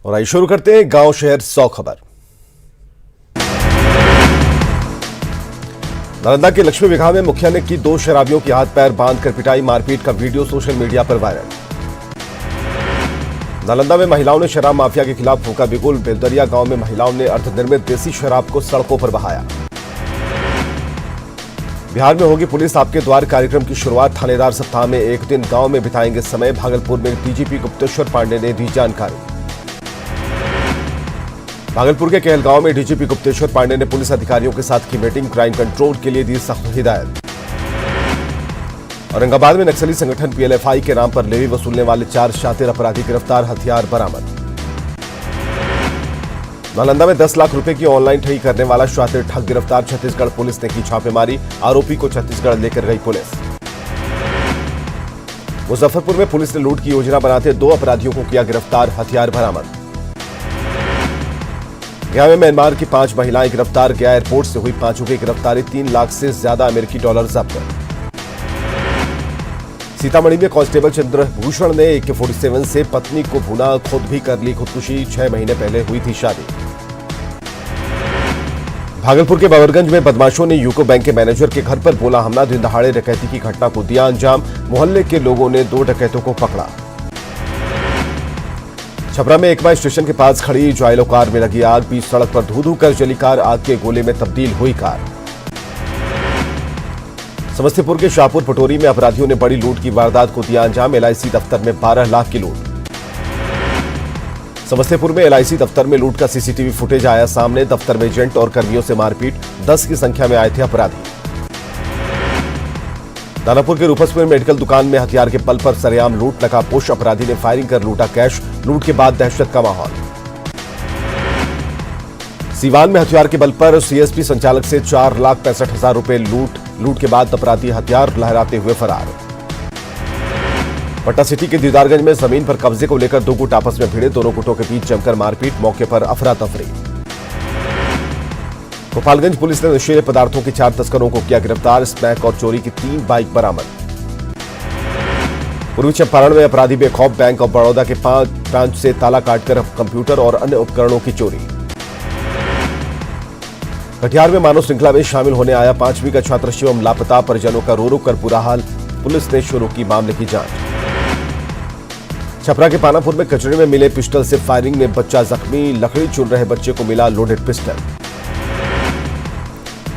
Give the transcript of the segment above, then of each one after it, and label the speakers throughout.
Speaker 1: और आइए शुरू करते हैं गांव शहर 100 खबर। नालंदा के लक्ष्मी विघा में मुखिया ने की 2 शराबियों की हाथ पैर बांधकर पिटाई, मारपीट का वीडियो सोशल मीडिया पर वायरल। नालंदा में महिलाओं ने शराब माफिया के खिलाफ फूंका बिगुल, बेलदरिया गांव में महिलाओं ने अर्धनिर्मित देसी शराब को सड़कों पर बहाया। बिहार में होगी पुलिस आपके द्वार कार्यक्रम की शुरुआत, थानेदार सप्ताह में एक दिन गांव में बिताएंगे समय, भागलपुर में डीजीपी गुप्तेश्वर पांडे ने दी जानकारी। भागलपुर के कहलगांव में डीजीपी गुप्तेश्वर पांडे ने पुलिस अधिकारियों के साथ की मीटिंग, क्राइम कंट्रोल के लिए दी सख्त हिदायत। औरंगाबाद में नक्सली संगठन पीएलएफआई के नाम पर लेवी वसूलने वाले 4 शातिर अपराधी गिरफ्तार, हथियार बरामद। नालंदा में 10 लाख रुपए की ऑनलाइन ठगी करने वाला शातिर ठग गिरफ्तार, छत्तीसगढ़ पुलिस ने की छापेमारी, आरोपी को छत्तीसगढ़ लेकर गई पुलिस। मुजफ्फरपुर में पुलिस ने लूट की योजना बनाते 2 अपराधियों को किया गिरफ्तार, हथियार बरामद। गया में म्यांमार की 5 महिलाएं गिरफ्तार, गया एयरपोर्ट से हुई 5 की गिरफ्तारी, 3 लाख से ज्यादा अमेरिकी डॉलर जब्त। सीतामढ़ी में कांस्टेबल चंद्रभूषण ने AK-47 से पत्नी को भूना, खुद भी कर ली खुदकुशी, 6 महीने पहले हुई थी शादी। भागलपुर के बबरगंज में बदमाशों ने यूको बैंक के मैनेजर के घर पर बोला हमला, दिन दहाड़े डकैती की घटना को दिया अंजाम, मोहल्ले के लोगों ने 2 डकैतों को पकड़ा। छपरा में एकमा स्टेशन के पास खड़ी ज्वाइलो कार में लगी आग, बीच सड़क पर धू-धू कर जली कार, आग के गोले में तब्दील हुई कार। समस्तीपुर के शाहपुर पटोरी में अपराधियों ने बड़ी लूट की वारदात को दिया अंजाम, LIC दफ्तर में 12 लाख की लूट। समस्तीपुर में LIC दफ्तर में लूट का CCTV फुटेज आया सामने, दफ्तर में एजेंट और कर्मियों से मारपीट, 10 की संख्या में आए थे अपराधी। दानापुर के रूपसपुर मेडिकल दुकान में हथियार के बल पर सरेआम लूट, नकाबपोश अपराधी ने फायरिंग कर लूटा कैश, लूट के बाद दहशत का माहौल। सीवान में हथियार के बल पर CSP संचालक से 4,65,000 रुपए लूट के बाद अपराधी हथियार लहराते हुए फरार। पटना सिटी के दीदारगंज में जमीन पर कब्जे को लेकर 2 गुट आपस में भिड़े, दोनों गुटों के बीच जमकर मारपीट, मौके पर अफरा तफरी। गोपालगंज पुलिस ने नशीले पदार्थों के 4 तस्करों को किया गिरफ्तार, स्मैक और चोरी की 3 बाइक बरामद। पूर्वी चंपारण में अपराधी बेखौफ, बैंक ऑफ बड़ौदा के 5 ब्रांच से ताला काटकर कंप्यूटर और अन्य उपकरणों की चोरी। कटिहार में मानव श्रृंखला में शामिल होने आया 5वीं का छात्र शिवम लापता, परिजनों का रो रो कर बुरा हाल, पुलिस ने शुरू की मामले की जांच। छपरा के पानापुर में कचरे में मिले पिस्टल से फायरिंग में बच्चा जख्मी, लकड़ी चुन रहे बच्चे को मिला लोडेड पिस्टल।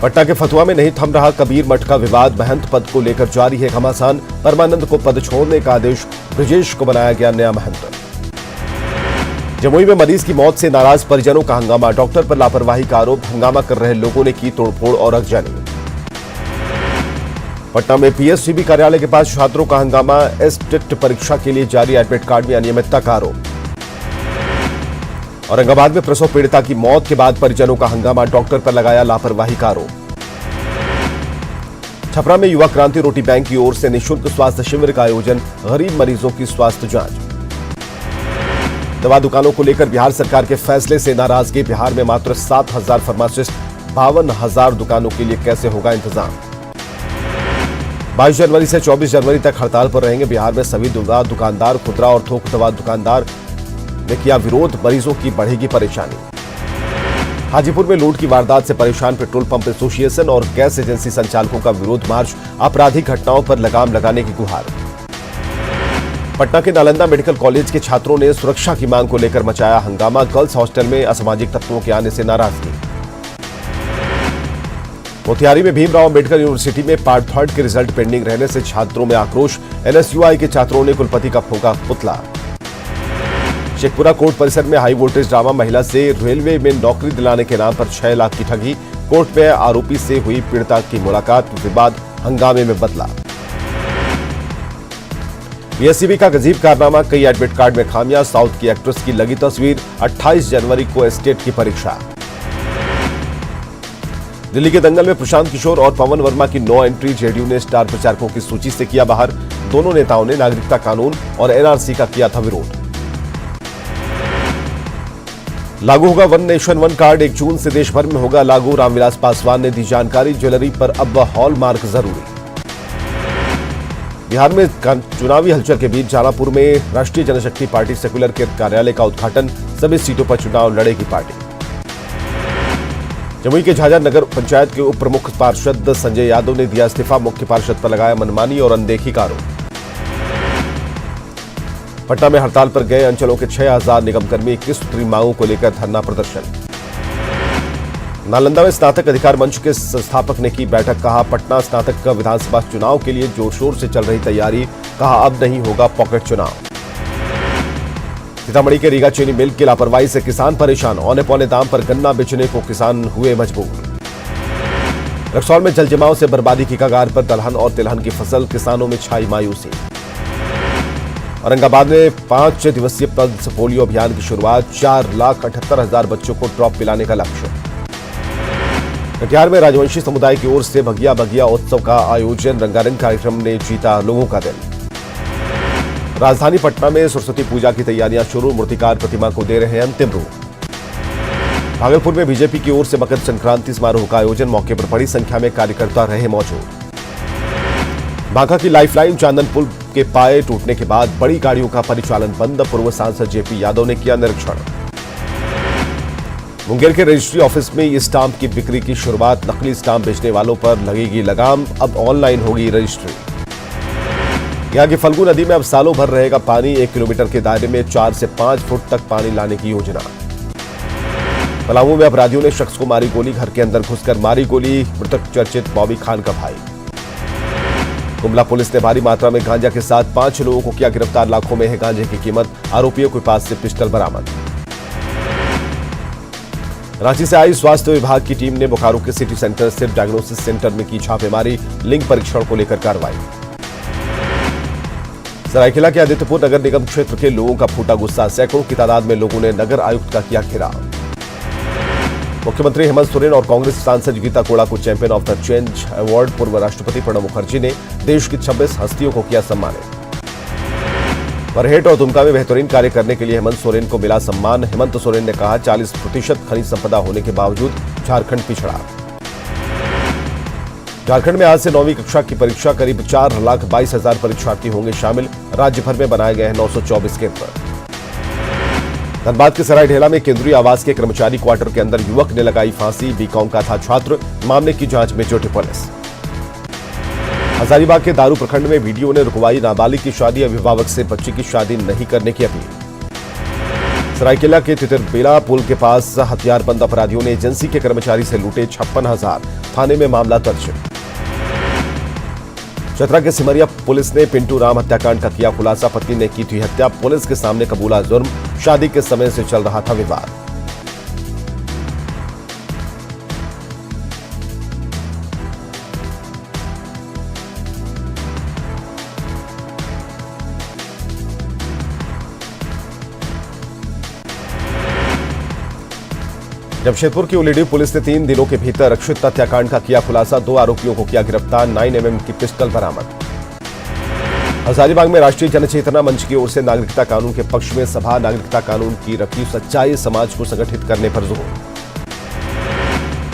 Speaker 1: पटना के फतुहा में नहीं थम रहा कबीर मठ का विवाद, महंत पद को लेकर जारी है घमासान, परमानंद को पद छोड़ने का आदेश, ब्रजेश को बनाया गया नया महंत। जमुई में मरीज की मौत से नाराज परिजनों का हंगामा, डॉक्टर पर लापरवाही का आरोप, हंगामा कर रहे लोगों ने की तोड़फोड़ और आगजनी। पटना में PSCB कार्यालय के पास छात्रों का हंगामा, एसटेट परीक्षा के लिए जारी एडमिट कार्ड में अनियमितता का आरोप। औरंगाबाद में प्रसव पीड़िता की मौत के बाद परिजनों का हंगामा, डॉक्टर पर लगाया लापरवाही का आरोप। छपरा में युवा क्रांति रोटी बैंक की ओर से निःशुल्क स्वास्थ्य शिविर का आयोजन, गरीब मरीजों की स्वास्थ्य जांच। दवा दुकानों को लेकर बिहार सरकार के फैसले से नाराजगी, बिहार में मात्र 7,000 फार्मासिस्ट, 52,000 दुकानों के लिए कैसे होगा इंतजाम। 22 जनवरी से 24 जनवरी तक हड़ताल पर रहेंगे बिहार में सभी दवा दुकानदार, खुदरा और थोक दवा दुकानदार ने किया विरोध, मरीजों की बढ़ेगी परेशानी। हाजीपुर में लूट की वारदात से परेशान पेट्रोल पंप एसोसिएशन और गैस एजेंसी संचालकों का विरोध मार्च, आपराधिक घटनाओं पर लगाम लगाने की गुहार। पटना के नालंदा मेडिकल कॉलेज के छात्रों ने सुरक्षा की मांग को लेकर मचाया हंगामा, गर्ल्स हॉस्टल में असामाजिक तत्वों के आने से नाराजगी। मोतिहारी में भीमराव अंबेडकर यूनिवर्सिटी में पार्ट 3 के रिजल्ट पेंडिंग रहने से छात्रों में आक्रोश, NSUI के छात्रों ने कुलपति का फूंका पुतला। शेखपुरा कोर्ट परिसर में हाई वोल्टेज ड्रामा, महिला से रेलवे में नौकरी दिलाने के नाम पर 6 लाख की ठगी, कोर्ट में आरोपी से हुई पीड़िता की मुलाकात, विवाद हंगामे में बदला। PSCB का गजीब कारनामा, कई एडमिट कार्ड में खामियां, साउथ की एक्ट्रेस की लगी तस्वीर, 28 जनवरी को एस्टेट की परीक्षा। दिल्ली के दंगल में प्रशांत किशोर और पवन वर्मा की नो एंट्री, JDU ने स्टार प्रचारकों की सूची से किया बाहर, दोनों नेताओं ने नागरिकता कानून और NRC का किया था विरोध। लागू होगा 1 नेशन 1 कार्ड, 1 जून से देश भर में होगा लागू, रामविलास पासवान ने दी जानकारी, ज्वेलरी पर अब हॉलमार्क जरूरी। बिहार में चुनावी हलचल के बीच जानापुर में राष्ट्रीय जनशक्ति पार्टी सेक्युलर के कार्यालय का उद्घाटन, सभी सीटों पर चुनाव लड़ेगी पार्टी। जमुई के झाझा नगर पंचायत के उप प्रमुख पार्षद संजय यादव ने दिया इस्तीफा, मुख्य पार्षद पर लगाया मनमानी और अनदेखी का आरोप। पटना में हड़ताल पर गए अंचलों के 6000 निगमकर्मी 21 सूत्री मांगों को लेकर धरना प्रदर्शन। नालंदा में स्नातक अधिकार मंच के संस्थापक ने की बैठक, कहा पटना स्नातक विधानसभा चुनाव के लिए जोर शोर से चल रही तैयारी, कहा अब नहीं होगा पॉकेट चुनाव। सीतामढ़ी के रीगा चीनी मिल की लापरवाही से किसान परेशान, औने पौने दाम पर गन्ना बेचने को किसान हुए मजबूर। रक्सौल में जल जमाव से बर्बादी की कगार पर दलहन और तिलहन की फसल, किसानों में छाई मायूसी। औरंगाबाद में 5 दिवसीय पल्स पोलियो अभियान की शुरुआत, 4,78,000 बच्चों को ड्रॉप पिलाने का लक्ष्य। कटिहार में राजवंशी समुदाय की ओर से भगिया भगिया उत्सव का आयोजन, रंगारंग कार्यक्रम ने जीता लोगों का दिल। राजधानी पटना में सरस्वती पूजा की तैयारियां शुरू, मूर्तिकार प्रतिमा को दे रहे हैं अंतिम रूप। भागलपुर में बीजेपी की ओर से मकर संक्रांति समारोह का आयोजन, मौके पर बड़ी संख्या में कार्यकर्ता रहे मौजूद। बांका की लाइफलाइन चांदन पुल के पाए टूटने के बाद बड़ी गाड़ियों का परिचालन बंद, पूर्व सांसद जेपी यादव ने किया निरीक्षण। मुंगेर के रजिस्ट्री ऑफिस में ई स्टाम्प की बिक्री की शुरुआत, नकली स्टाम्प बेचने वालों पर लगेगी लगाम, अब ऑनलाइन होगी रजिस्ट्री। यहां की फल्गु नदी में अब सालों भर रहेगा पानी, 1 किलोमीटर के दायरे में 4 से 5 फुट तक पानी लाने की योजना। पलामू में अपराधियों ने शख्स को मारी गोली, घर के अंदर घुसकर मारी गोली, मृतक चर्चित बॉबी खान का भाई। गुमला पुलिस ने भारी मात्रा में गांजा के साथ 5 लोगों को किया गिरफ्तार, लाखों में है गांजे की कीमत, आरोपियों के पास से पिस्टल बरामद। रांची से आई स्वास्थ्य विभाग की टीम ने बोकारो के सिटी सेंटर स्थित डायग्नोसिस सेंटर में की छापेमारी, लिंग परीक्षण को लेकर कार्रवाई। सरायकेला के आदित्यपुर नगर निगम क्षेत्र के लोगों का फूटा गुस्सा, सैकड़ों की तादाद में लोगों ने नगर आयुक्त का किया घेराव। मुख्यमंत्री हेमंत सोरेन और कांग्रेस सांसद गीता कोड़ा को champion of the change award, पूर्व राष्ट्रपति प्रणब मुखर्जी ने देश की 26 हस्तियों को किया सम्मानित। बरहेट और दुमका में बेहतरीन कार्य करने के लिए हेमंत सोरेन को मिला सम्मान, हेमंत सोरेन ने कहा 40% खनिज संपदा होने के बावजूद झारखंड पिछड़ा। झारखंड में आज से 9वीं कक्षा की परीक्षा, करीब 4,22,000 परीक्षार्थी होंगे शामिल, राज्य भर में बनाए गए हैं 924 केंद्र। धनबाद के सरायढेला में केंद्रीय आवास के कर्मचारी क्वार्टर के अंदर युवक ने लगाई फांसी, बीकॉम का था छात्र, मामले की जांच में जुटी पुलिस। हजारीबाग के दारू प्रखंड में वीडियो ने रुकवाई नाबालिग की शादी, अभिभावक से बच्ची की शादी नहीं करने की अपील। सरायकेला के तितरबेला पुल के पास हथियारबंद अपराधियों ने एजेंसी के कर्मचारी से लूटे 56,000, थाने में मामला दर्ज। चतरा के सिमरिया पुलिस ने पिंटू राम हत्याकांड का किया खुलासा, पत्नी ने की थी हत्या, पुलिस के सामने कबूला जुर्म, शादी के समय से चल रहा था विवाद। जमशेदपुर की उलीडी पुलिस ने 3 दिनों के भीतर रक्षित हत्याकांड का किया खुलासा, 2 आरोपियों को किया गिरफ्तार, 9mm की पिस्टल बरामद। हजारीबाग में राष्ट्रीय जनचेतना मंच की ओर से नागरिकता कानून के पक्ष में सभा, नागरिकता कानून की रखी सच्चाई, समाज को संगठित करने पर जोर।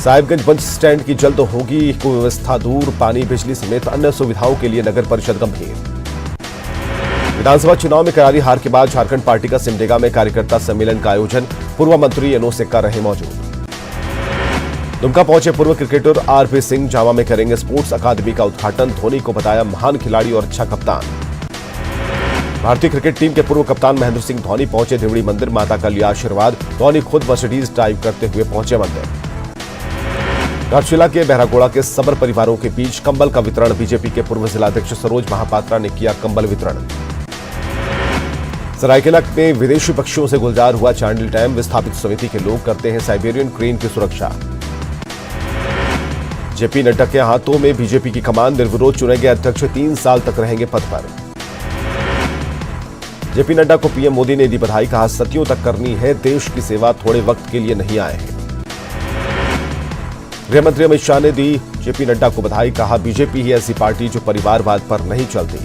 Speaker 1: साहिबगंज बस स्टैंड की जल्द होगी कुव्यवस्था दूर, पानी बिजली समेत अन्य सुविधाओं के लिए नगर परिषद गंभीर। विधानसभा चुनाव में करारी हार के बाद झारखंड पार्टी का सिमडेगा में कार्यकर्ता सम्मेलन का आयोजन, पूर्व मंत्री एनोस एक्का रहे मौजूद। दुमका पहुंचे पूर्व क्रिकेटर आरपी सिंह, जावा में करेंगे स्पोर्ट्स अकादमी का उद्घाटन, धोनी को बताया महान खिलाड़ी और अच्छा कप्तान। भारतीय क्रिकेट टीम के पूर्व कप्तान महेंद्र सिंह धोनी पहुंचे देवड़ी मंदिर, माता का लिया आशीर्वाद, धोनी खुद मर्सिडीज ड्राइव करते हुए पहुंचे मंदिर। घाटशिला के बहरागोड़ा के सबर परिवारों के बीच कंबल का वितरण, बीजेपी के पूर्व जिलाध्यक्ष सरोज महापात्रा ने किया कंबल वितरण। सरायकेला में विदेशी पक्षियों से गुलजार हुआ चांडिल डैम, विस्थापित समिति के लोग करते हैं साइबेरियन क्रेन की सुरक्षा। जेपी नड्डा के हाथों में बीजेपी की कमान, निर्विरोध चुने गए अध्यक्ष 3 साल तक रहेंगे पद पर। जेपी नड्डा को पीएम मोदी ने दी बधाई, कहा सदियों तक करनी है देश की सेवा, थोड़े वक्त के लिए नहीं आए हैं। गृहमंत्री अमित शाह ने दी जेपी नड्डा को बधाई, कहा बीजेपी ही ऐसी पार्टी जो परिवारवाद पर नहीं चलती।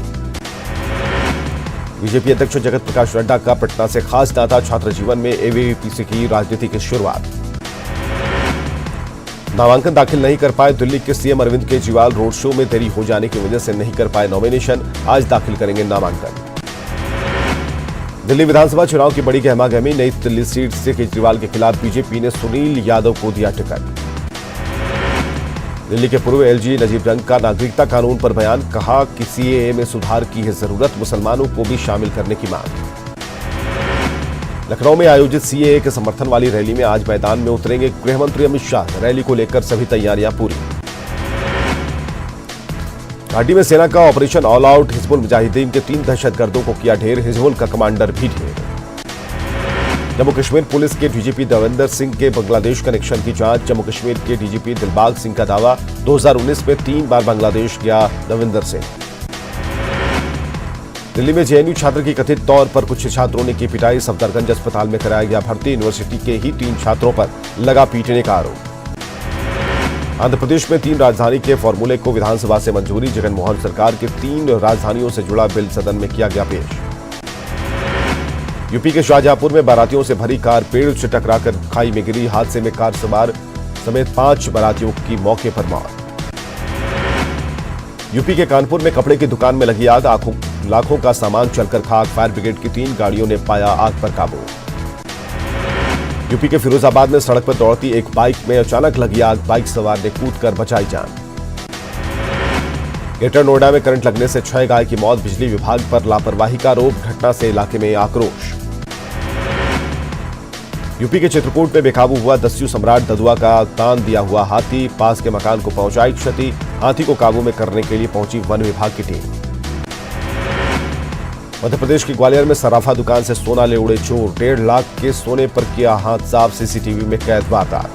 Speaker 1: बीजेपी अध्यक्ष जगत प्रकाश नड्डा का पटना से खास नाता, छात्र जीवन में एबीवीपी से की राजनीति की शुरुआत। नामांकन दाखिल नहीं कर पाए दिल्ली के CM Arvind Kejriwal, road show में देरी हो जाने की वजह से नहीं कर पाए नॉमिनेशन, आज दाखिल करेंगे नामांकन। दिल्ली विधानसभा चुनाव की बड़ी गहमागहमी। नई दिल्ली सीट से केजरीवाल के खिलाफ बीजेपी ने सुनील यादव को दिया टिकट। दिल्ली के पूर्व एलजी नजीब जंग का नागरिकता कानून पर बयान। कहा कि सीएए में सुधार की है जरूरत, मुसलमानों को भी शामिल करने की मांग। लखनऊ में आयोजित सीएए के समर्थन वाली रैली में आज मैदान में उतरेंगे गृह मंत्री अमित शाह। रैली को लेकर सभी तैयारियां पूरी। घाटी में सेना का operation all out. Hizbul Mujahideen के 3 दहशतगर्दों को किया ढेर। हिजबुल का कमांडर भी ढेर। जम्मू कश्मीर पुलिस के डीजीपी देवेंद्र सिंह के बांग्लादेश कनेक्शन की जांच। जम्मू कश्मीर के डीजीपी दिलबाग सिंह का दावा, 2019 में 3 बार बांग्लादेश गया देवेंद्र सिंह। दिल्ली में जेएनयू छात्र की कथित तौर पर कुछ छात्रों ने की पिटाई। सफदरगंज अस्पताल में कराया गया भर्ती। यूनिवर्सिटी के ही 3 छात्रों पर लगा पीटने का आरोप। आंध्र प्रदेश में 3 राजधानी के फॉर्मूले को विधानसभा से मंजूरी। जगनमोहन सरकार के 3 राजधानियों से जुड़ा बिल सदन में किया गया पेश। यूपी के शाहजहांपुर में बारातियों से भरी कार पेड़ से टकराकर खाई में गिरी। हादसे में कार सवार समेत 5 बारातियों की मौके पर मौत। यूपी के कानपुर में कपड़े की दुकान में लगी आग। लाखों का सामान चलकर खाक। फायर ब्रिगेड की 3 गाड़ियों ने पाया आग पर काबू। यूपी के फिरोजाबाद में सड़क पर दौड़ती एक बाइक में अचानक लगी आग। बाइक सवार ने कूदकर बचाई जान। ग्रेटर नोएडा में करंट लगने से 6 गाय की मौत। बिजली विभाग पर लापरवाही का आरोप। घटना से इलाके में आक्रोश। यूपी के चित्रकूट में बेकाबू हुआ दस्यु सम्राट ददुआ का दान दिया हुआ हाथी। पास के मकान को पहुंचाई क्षति। हाथी को काबू में करने के लिए पहुंची वन विभाग की टीम। मध्य प्रदेश के ग्वालियर में सराफा दुकान से सोना ले उड़े चोर। 1.5 लाख के सोने पर किया हाथ साफ। सीसीटीवी में कैद वारदात।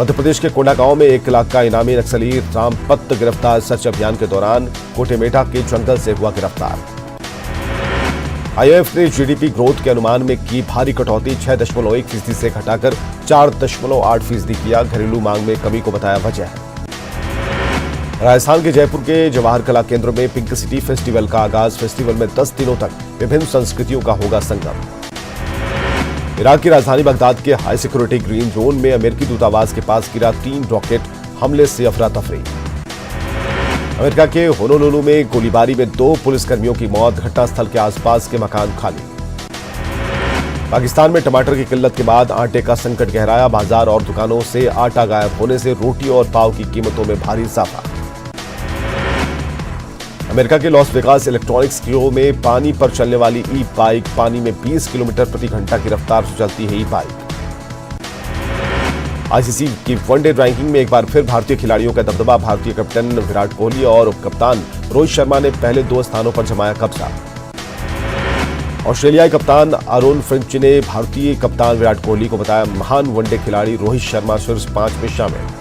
Speaker 1: मध्य प्रदेश के कोंडागांव में 1 लाख का इनामी नक्सली रामपत गिरफ्तार। सर्च अभियान के दौरान कोटेमेटा के जंगल से हुआ गिरफ्तार। आईएमएफ ने जीडीपी ग्रोथ के अनुमान में की भारी कटौती। 6.1% से घटाकर 4.8% किया। घरेलू मांग में कमी को बताया वजह। राजस्थान के जयपुर के जवाहर कला केंद्र में पिंक सिटी फेस्टिवल का आगाज। फेस्टिवल में 10 दिनों तक विभिन्न संस्कृतियों का होगा संगम। इराक की राजधानी बगदाद के हाई सिक्योरिटी ग्रीन जोन में अमेरिकी दूतावास के पास गिरा 3 रॉकेट। हमले से अफरा तफरी। अमेरिका के होनोलुलु में गोलीबारी में 2 पुलिसकर्मियों की मौत। घटनास्थल के आसपास के मकान खाली। पाकिस्तान में टमाटर की किल्लत के बाद आटे का संकट गहराया। बाजार और दुकानों से आटा गायब होने से रोटी और पाव की कीमतों में भारी इजाफा। अमेरिका के लॉस वेगास इलेक्ट्रॉनिक्स शो में पानी पर चलने वाली ई बाइक। पानी में 20 किलोमीटर प्रति घंटा की रफ्तार से चलती है ई बाइक। आईसीसी की वनडे रैंकिंग में एक बार फिर भारतीय खिलाड़ियों का दबदबा। भारतीय कैप्टन विराट कोहली और उपकप्तान रोहित शर्मा ने पहले 2 स्थानों पर जमाया कब्जा। ऑस्ट्रेलियाई कप्तान अरुण फिंच ने भारतीय कप्तान विराट कोहली को बताया महान वनडे खिलाड़ी। रोहित शर्मा शीर्ष 5 में शामिल।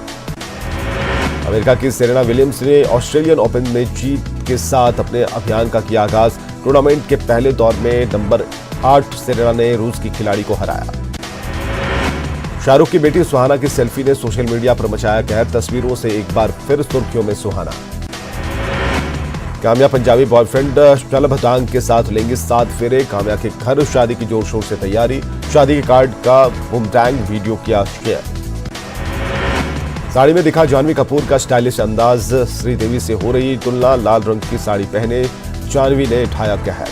Speaker 1: अमेरिका की सेरेना विलियम्स ने ऑस्ट्रेलियन ओपन में जीत के साथ अपने अभियान का किया आगाज। टूर्नामेंट के पहले दौर में नंबर 8 सेरेना ने रूस की खिलाड़ी को हराया। शाहरुख की बेटी सुहाना की सेल्फी ने सोशल मीडिया पर मचाया कहर। तस्वीरों से एक बार फिर सुर्खियों में सुहाना। काम्या पंजाबी बॉयफ्रेंड शलभ डांग के साथ लेंगे 7 फेरे। काम्या के घर शादी की जोर शोर से तैयारी। शादी के कार्ड का बूमरैंग वीडियो किया शेयर। साड़ी में दिखा जानवी कपूर का स्टाइलिश अंदाज। श्रीदेवी से हो रही तुलना। लाल रंग की साड़ी पहने जानवी ने ढाया कहर।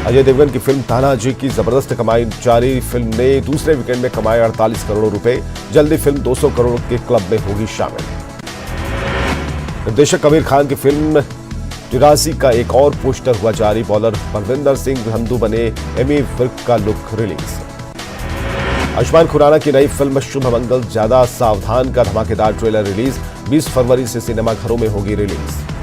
Speaker 1: अजय देवगन की फिल्म तानाजी की जबरदस्त कमाई जारी। फिल्म ने दूसरे वीकेंड में कमाए 48 करोड़ रुपए। जल्दी फिल्म 200 करोड़ के क्लब में होगी शामिल। निर्देशक कबीर खान की फिल्म 83 का एक और पोस्टर हुआ जारी। बॉलर परविंदर सिंह हंदू बने एमी विर्क का लुक रिलीज। आयुष्मान खुराना की नई फिल्म शुभ मंगल ज्यादा सावधान का धमाकेदार ट्रेलर रिलीज। 20 फरवरी से सिनेमाघरों में होगी रिलीज।